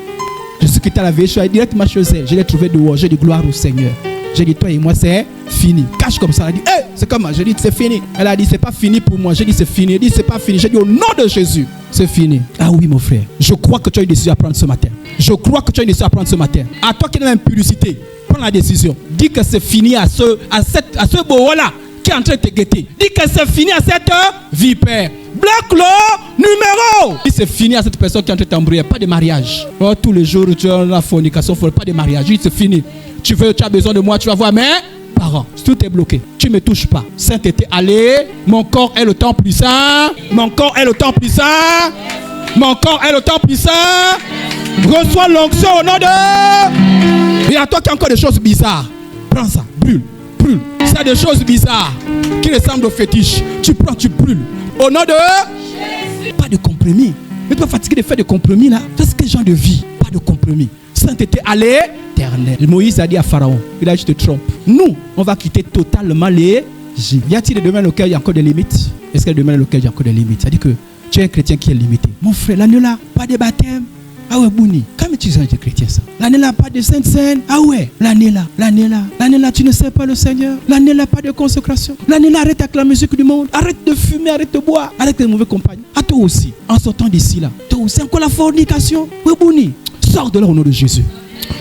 A: Je suis quitté à la veillée, je suis allé directement chez elle. Je l'ai trouvé dehors. J'ai dit gloire au Seigneur. J'ai dit, toi et moi, c'est fini. Cache comme ça. Elle a dit, hey, c'est comment? J'ai dit, c'est fini. Elle a dit, c'est pas fini pour moi. J'ai dit, c'est fini. Elle a dit, c'est pas fini. J'ai dit, au nom de Jésus, c'est fini. Ah oui, mon frère. Je crois que tu as une décision à prendre ce matin. Je crois que tu as une décision à prendre ce matin. À toi qui es dans l'impudicité, prends la décision. Dis que c'est fini à ce beau-là qui est en train de te guetter. Dis que c'est fini à cette vipère. Bloque le numéro. Dis c'est fini à cette personne qui est en train de t'embrouiller. Pas de mariage. Oh, tous les jours, tu as la fornication, pas de mariage. Dis c'est fini. Tu as besoin de moi, tu vas voir mes parents. Tout est bloqué. Tu ne me touches pas. Sainteté, allez. Mon corps est le temple du Saint. Mon corps est le temple du Saint. Mon corps est le temple du Saint. Reçois l'onction au nom de... Et à toi qui as encore des choses bizarres, prends ça, brûle, brûle. Ça des choses bizarres qui ressemblent au fétiche. Tu prends, tu brûles. Au nom de Jésus. Pas de compromis. Ne pas fatiguer de faire des compromis là. C'est quel genre de vie? Pas de compromis. Sainteté à l'éternel. Moïse a dit à Pharaon, il a dit je te trompe. Nous, on va quitter totalement les J. Y a-t-il des domaines auxquels il y a encore des limites? Est-ce qu'il y a des domaines auxquels il y a encore des limites? Ça dit que tu es un chrétien qui est limité. Mon frère, l'année là, pas de baptême. Ah ouais, Bouni, comment tu es un chrétien ça? L'année là, pas de sainte scène. Ah ouais, l'année là, tu ne sais pas le Seigneur. L'année là, pas de consécration. L'année là, arrête avec la musique du monde. Arrête de fumer, arrête de boire. Arrête les mauvais compagnons. À toi aussi, en sortant d'ici là, toi aussi, encore la fornication. Ouais, Bouni, sors de là au nom de Jésus.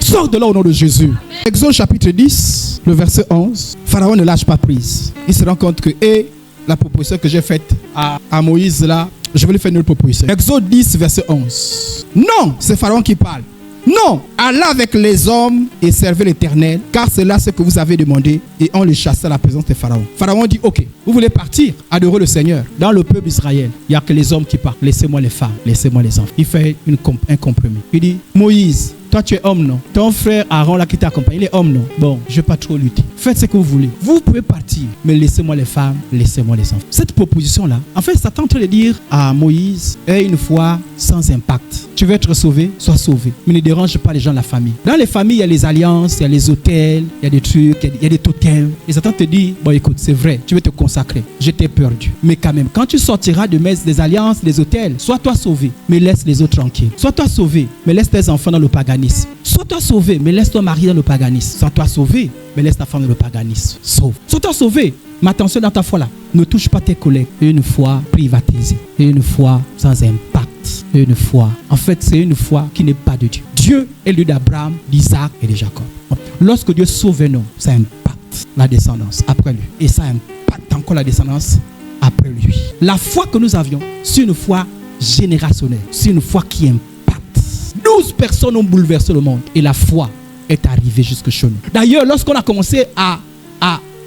A: Sors de là au nom de Jésus. Exode chapitre 10, le verset 11. Pharaon ne lâche pas prise. Il se rend compte que la proposition que j'ai faite à Moïse là, je vais lui faire une autre proposition. Exode 10, verset 11. Non, c'est Pharaon qui parle. Non, allez avec les hommes et servez l'Éternel, car c'est là ce que vous avez demandé. Et on les chassait à la présence de Pharaon. Pharaon dit, ok, vous voulez partir, adorer le Seigneur. Dans le peuple d'Israël, il n'y a que les hommes qui partent. Laissez-moi les femmes, laissez-moi les enfants. Il fait un compromis. Il dit, Moïse, toi tu es homme, non? Ton frère Aaron là qui t'accompagne, il est homme, non? Bon, je ne vais pas trop lutter. Faites ce que vous voulez. Vous pouvez partir, mais laissez-moi les femmes, laissez-moi les enfants. Cette proposition-là, en fait, Satan est en train de dire à Moïse, aie une foi sans impact. Tu veux être sauvé, sois sauvé. Mais ne dérange pas les gens de la famille. Dans les familles, il y a les alliances, il y a les hôtels, il y a des trucs, il y a des totems. Et Satan te dit, bon écoute, c'est vrai, tu veux te consacrer. Je t'ai perdu. Mais quand même, quand tu sortiras des alliances, des hôtels, sois toi sauvé, mais laisse les autres tranquilles. Sois toi sauvé, mais laisse tes enfants dans le paganisme. Sois toi sauvé, mais laisse ton mari dans le paganisme. Sois toi sauvé, mais laisse ta femme dans le paganisme. Sauve. Sois toi sauvé. Mais attention dans ta foi là. Ne touche pas tes collègues. Une foi privatisée. Une foi sans impact. Une foi. En fait, c'est une foi qui n'est pas de Dieu. Dieu est le Dieu d'Abraham, d'Isaac et de Jacob. Lorsque Dieu sauve un homme, ça impacte la descendance après lui. Et ça impacte encore la descendance après lui. La foi que nous avions, c'est une foi générationnelle. C'est une foi qui impacte. 12 personnes ont bouleversé le monde. Et la foi est arrivée jusque chez nous. D'ailleurs, lorsqu'on a commencé à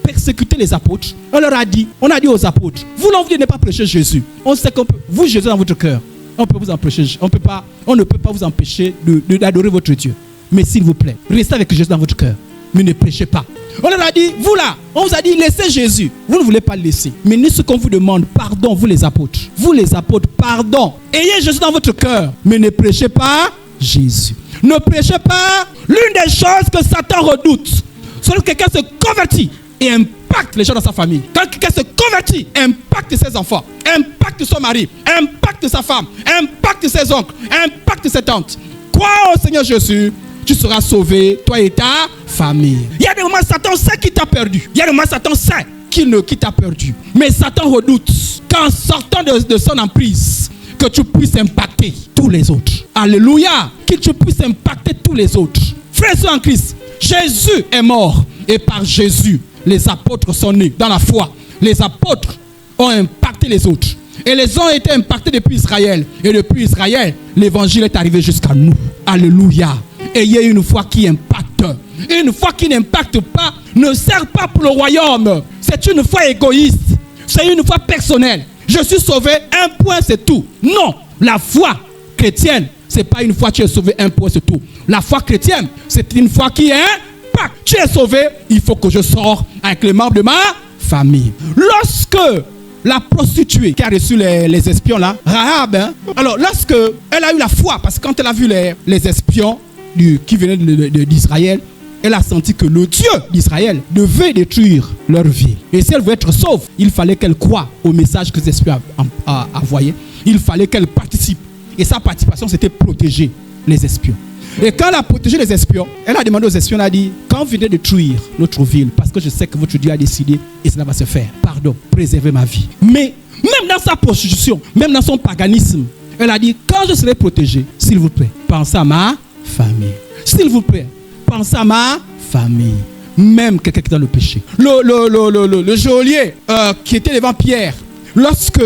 A: persécuter les apôtres, on a dit aux apôtres, vous l'envie de ne pas prêcher Jésus. On sait qu'on peut, vous Jésus dans votre cœur, on peut vous empêcher, on ne peut pas vous empêcher d'adorer votre Dieu. Mais s'il vous plaît, restez avec Jésus dans votre cœur, mais ne prêchez pas. On leur a dit, vous là, on vous a dit, laissez Jésus. Vous ne voulez pas le laisser. Mais nous, ce qu'on vous demande, pardon, vous les apôtres, pardon. Ayez Jésus dans votre cœur, mais ne prêchez pas Jésus. Ne prêchez pas l'une des choses que Satan redoute. C'est que quelqu'un se convertit et impacte les gens dans sa famille. Quand quelqu'un se convertit, impacte ses enfants, impacte son mari, impacte sa femme, impacte ses oncles, impacte ses tantes. Crois au Seigneur Jésus, tu seras sauvé, toi et ta famille. Il y a des moments où Satan sait qu'il t'a perdu. Il y a des moments où Satan sait qu'il t'a perdu. Mais Satan redoute qu'en sortant de son emprise, que tu puisses impacter tous les autres. Alléluia. Que tu puisses impacter tous les autres. Frères et sœurs en Christ, Jésus est mort. Et par Jésus, les apôtres sont nés dans la foi. Les apôtres ont impacté les autres. Et les ont été impactés depuis Israël. Et depuis Israël, l'évangile est arrivé jusqu'à nous. Alléluia. Ayez une foi qui impacte. Et une foi qui n'impacte pas ne sert pas pour le royaume. C'est une foi égoïste. C'est une foi personnelle. Je suis sauvé, un point, c'est tout. Non, la foi chrétienne, c'est pas une foi tu es sauvé, un point, c'est tout. La foi chrétienne, c'est une foi qui impacte. Tu es sauvé, il faut que je sorte avec les membres de ma famille. Lorsque la prostituée qui a reçu les espions là, Rahab, alors lorsque elle a eu la foi, parce que quand elle a vu les espions qui venaient d'Israël, elle a senti que le Dieu d'Israël devait détruire leur vie. Et si elle veut être sauve, il fallait qu'elle croie au message que les espions envoyaient. Il fallait qu'elle participe. Et sa participation, c'était protéger les espions. Et quand elle a protégé les espions, elle a demandé aux espions, elle a dit, quand vous venez détruire notre ville, parce que je sais que votre Dieu a décidé et cela va se faire, pardon, préservez ma vie. Mais même dans sa prostitution, même dans son paganisme, elle a dit, quand je serai protégé, s'il vous plaît, pensez à ma famille. S'il vous plaît, pensez à ma famille. Même quelqu'un qui est dans le péché. Le geôlier qui était devant Pierre, lorsque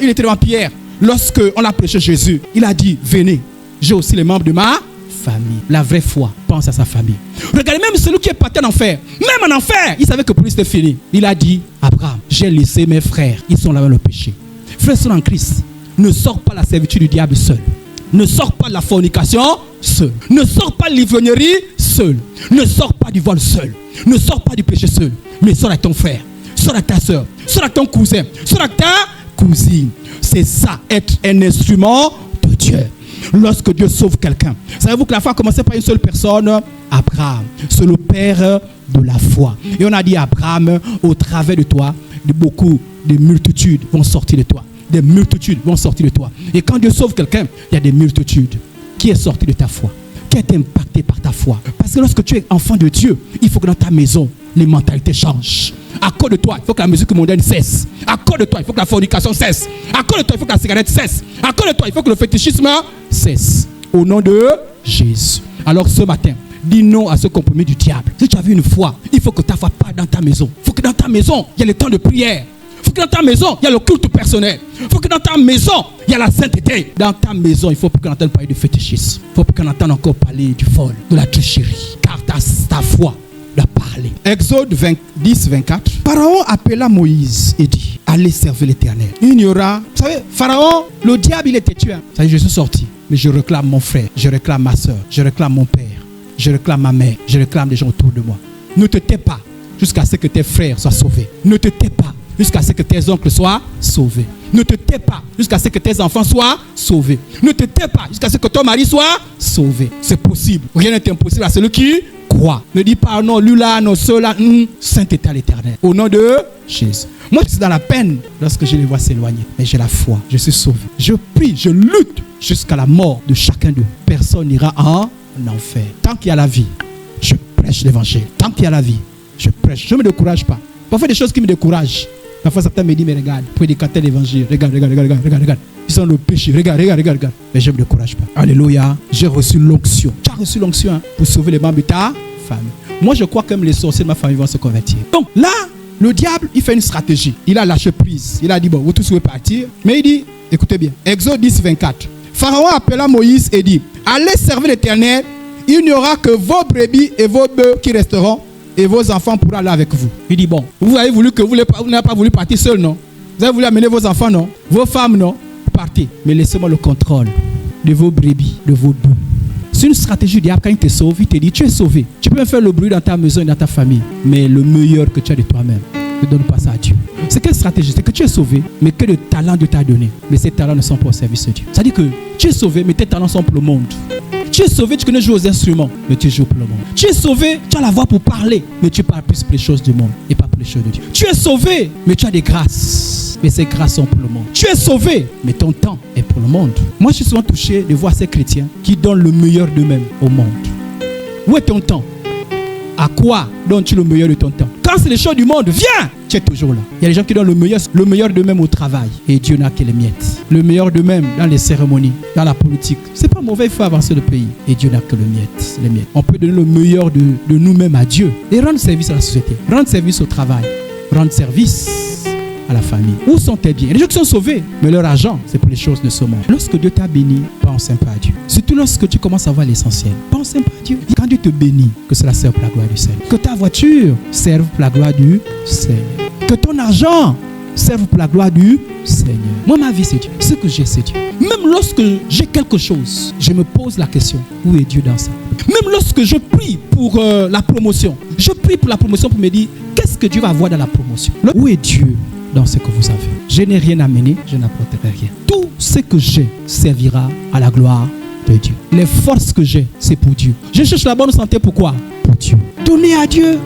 A: il était devant Pierre, lorsque on a prêché Jésus, il a dit, venez, j'ai aussi les membres de ma famille. La vraie foi pense à sa famille. Regardez, même celui qui est parti en enfer, même en enfer, il savait que pour lui c'était fini. Il a dit, Abraham, j'ai laissé mes frères, ils sont là dans le péché. Frères sont en Christ, ne sors pas la servitude du diable seul. Ne sors pas de la fornication seul. Ne sors pas de l'ivrognerie seul. Ne sors pas du vol seul. Ne sors pas du péché seul. Mais sors avec ton frère. Sors avec ta soeur. Sors avec ton cousin. Sors avec ta cousine. C'est ça, être un instrument de Dieu. Lorsque Dieu sauve quelqu'un. Savez-vous que la foi a commencé par une seule personne? Abraham. C'est le père de la foi. Et on a dit à Abraham, au travers de toi, beaucoup de multitudes vont sortir de toi. Des multitudes vont sortir de toi. Et quand Dieu sauve quelqu'un, il y a des multitudes qui est sorti de ta foi, qui est impacté par ta foi. Parce que lorsque tu es enfant de Dieu, il faut que dans ta maison, les mentalités changent. À cause de toi, il faut que la musique mondaine cesse. À cause de toi, il faut que la fornication cesse. À cause de toi, il faut que la cigarette cesse. À cause de toi, il faut que le fétichisme cesse. Au nom de Jésus. Alors ce matin, dis non à ce compromis du diable. Si tu as vu une foi, il faut que ta foi parte dans ta maison. Il faut que dans ta maison, il y ait le temps de prière. Il faut que dans ta maison, il y ait le culte personnel. Il faut que dans ta maison, il y ait la sainteté. Dans ta maison, il faut qu'on entende parler du fétichisme. Il faut qu'on entende encore parler du vol, de la tricherie. Car ta foi doit parler. Exode 10, 24. Pharaon appela Moïse et dit, allez servir l'Éternel. Il y aura, vous savez, Pharaon, le diable, il était tué. Ça y est, je suis sorti. Mais je réclame mon frère, je réclame ma soeur, je réclame mon père, je réclame ma mère, je réclame les gens autour de moi. Ne te tais pas jusqu'à ce que tes frères soient sauvés. Ne te tais pas jusqu'à ce que tes oncles soient sauvés. Ne te tais pas jusqu'à ce que tes enfants soient sauvés. Ne te tais pas jusqu'à ce que ton mari soit sauvé. C'est possible. Rien n'est impossible à celui qui croit. Ne dis pas non, lui là, non, ceux-là. Sainteté à l'Éternel. Au nom de Jésus. Moi, je suis dans la peine lorsque je les vois s'éloigner. Mais j'ai la foi. Je suis sauvé. Je prie, je lutte jusqu'à la mort de chacun d'eux. Personne n'ira en enfer. Tant qu'il y a la vie, je prêche l'évangile. Tant qu'il y a la vie, je prêche. Je ne me décourage pas. Parfois, des choses qui me découragent. Parfois, certains me disent, mais regarde, prédicateur l'évangile. Regarde. Ils sont le péché. Regarde. Mais je ne me décourage pas. Alléluia. J'ai reçu l'onction. Tu as reçu l'onction pour sauver les membres de ta famille. Moi, je crois que même les sorciers de ma famille vont se convertir. Donc là, le diable, il fait une stratégie. Il a lâché prise. Il a dit, bon, vous tous pouvez partir. Mais il dit, écoutez bien, Exode 10, 24. Pharaon appela Moïse et dit, allez servir l'Éternel. Il n'y aura que vos brebis et vos bœufs qui resteront. Et vos enfants pourront aller avec vous. Il dit, bon, vous avez voulu que vous n'avez pas voulu partir seul, non? Vous avez voulu amener vos enfants, non? Vos femmes, non? Partez. Mais laissez-moi le contrôle de vos brebis, de vos bœufs. C'est une stratégie du diable. Quand il te sauve, il te dit, tu es sauvé. Tu peux faire le bruit dans ta maison et dans ta famille. Mais le meilleur que tu as de toi-même, ne donne pas ça à Dieu. C'est quelle stratégie? C'est que tu es sauvé, mais que le talent Dieu t'a donné. Mais ces talents ne sont pas au service de Dieu. C'est-à-dire que tu es sauvé, mais tes talents sont pour le monde. Tu es sauvé, tu connais jouer aux instruments, mais tu joues pour le monde. Tu es sauvé, tu as la voix pour parler, mais tu parles plus pour les choses du monde et pas pour les choses de Dieu. Tu es sauvé, mais tu as des grâces, mais ces grâces sont pour le monde. Tu es sauvé, mais ton temps est pour le monde. Moi, je suis souvent touché de voir ces chrétiens qui donnent le meilleur d'eux-mêmes au monde. Où est ton temps? À quoi donnes-tu le meilleur de ton temps? Quand c'est les choses du monde, viens, tu es toujours là. Il y a des gens qui donnent le meilleur d'eux-mêmes au travail. Et Dieu n'a que les miettes. Le meilleur d'eux-mêmes dans les cérémonies, dans la politique. C'est pas mauvais, il faut avancer le pays. Et Dieu n'a que les miettes. On peut donner le meilleur de nous-mêmes à Dieu. Et rendre service à la société. Rendre service au travail. Rendre service à la famille. Où sont tes biens? Il y a des gens qui sont sauvés, mais leur argent, c'est pour les choses de ce monde. Lorsque Dieu t'a béni, pense un peu à Dieu. Surtout lorsque tu commences à voir l'essentiel. Pense un peu à Dieu. Quand Dieu te bénit, que cela serve pour la gloire du Seigneur. Que ta voiture serve pour la gloire du Seigneur. Que ton argent serve pour la gloire du Seigneur. Moi, ma vie, c'est Dieu. Ce que j'ai, c'est Dieu. Même lorsque j'ai quelque chose, je me pose la question, où est Dieu dans ça? Même lorsque je prie pour la promotion, je prie pour la promotion pour me dire, qu'est-ce que Dieu va voir dans la promotion? Où est Dieu dans ce que vous avez? Je n'ai rien amené, je n'apporterai rien. Tout ce que j'ai servira à la gloire de Dieu. Les forces que j'ai, c'est pour Dieu. Je cherche la bonne santé, pourquoi? Pour Dieu. Donnez à Dieu.